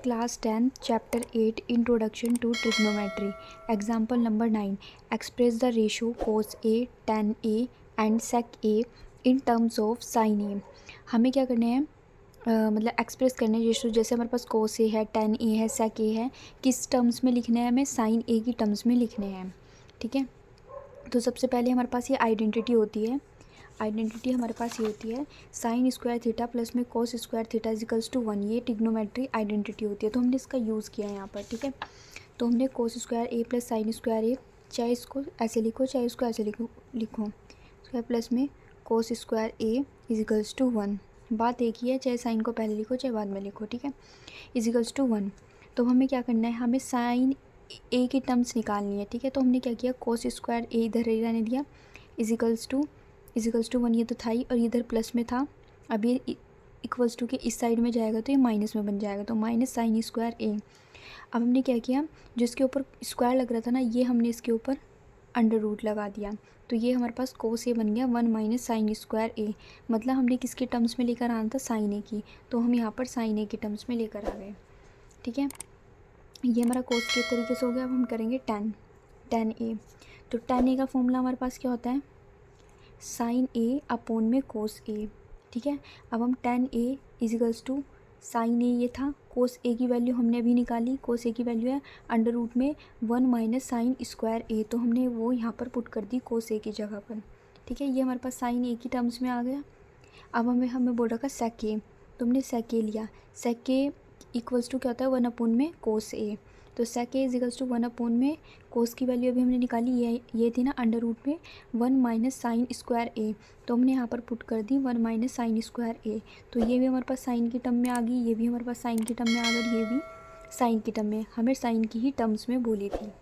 Class 10 chapter 8 introduction to trigonometry example number 9 express the ratio cos a tan a and sec a in terms of sin a। हमें क्या करना है, मतलब express करने ratio, जैसे हमारे पास cos a है, tan a है, sec a है, किस टर्म्स में लिखना है, हमें sin a की टर्म्स में लिखने हैं। ठीक है, तो सबसे पहले हमारे पास ये आइडेंटिटी होती है। आइडेंटिटी हमारे पास ये होती है साइन स्क्वायर थीटा प्लस में cos square theta equals to 1। ये ट्रिग्नोमेट्री आइडेंटिटी होती है, तो हमने इसका यूज़ किया है यहाँ पर। ठीक है, तो हमने कोस स्क्वायर ए प्लस साइन स्क्वायर ए, चाहे इसको ऐसे लिखो चाहे इसको ऐसे लिखो स्क्वायर प्लस में cos square A equals to 1। बात एक ही है, चाहे साइन को पहले लिखो चाहे बाद में लिखो। ठीक है, इजिकल्स टू 1। तो हमें क्या करना है, हमें साइन ए की टर्म्स निकालनी है। ठीक है, तो हमने क्या किया, कोस स्क्वायर ए इधर ही रहने दिया, इजिकल्स टू 1, ये तो था ही, और इधर प्लस में था। अब ये इक्वल्स टू के इस साइड में जाएगा तो ये माइनस में बन जाएगा, तो माइनस साइन स्क्वायर ए। अब हमने क्या किया, जो इसके ऊपर स्क्वायर लग रहा था ना, ये हमने इसके ऊपर अंडर रूट लगा दिया, तो ये हमारे पास कोस ए बन गया 1 माइनस साइन स्क्वायर ए। मतलब हमने किसके टर्म्स में लेकर आना था, साइन ए की, तो हम यहाँ पर साइन ए के टर्म्स में लेकर आ गए। ठीक है, ये हमारा कोस के तरीके से हो गया। अब हम करेंगे टेन ए। तो टेन ए का फॉर्मूला हमारे पास क्या होता है, साइन ए अपोन में कोस ए। ठीक है, अब हम tan A equals to sine A, ये था, कोस ए की वैल्यू हमने अभी निकाली, कोस ए की वैल्यू है अंडर रूट में 1 माइनस साइन स्क्वायर ए, तो हमने वो यहाँ पर पुट कर दी कोस ए की जगह पर। ठीक है, ये हमारे पास साइन ए की टर्म्स में आ गया। अब हमें बोल रखा सेक ए, तो हमने सेक ए लिया। सेक ए इक्वल्स टू क्या होता है, 1 अपोन में कोस ए, तो सेक ए इजिकल्स टू 1 अपोन में कोस की वैल्यू अभी हमने निकाली, ये थी ना अंडर रूट में 1 माइनस साइन स्क्वायर ए, तो हमने यहाँ पर पुट कर दी 1 माइनस साइन स्क्वायर ए। तो ये भी हमारे पास साइन की टर्म में आ गई, ये भी हमारे पास साइन की टर्म में आ गई, ये भी साइन की टर्म में, हमें साइन की ही टर्म्स में बोली थी।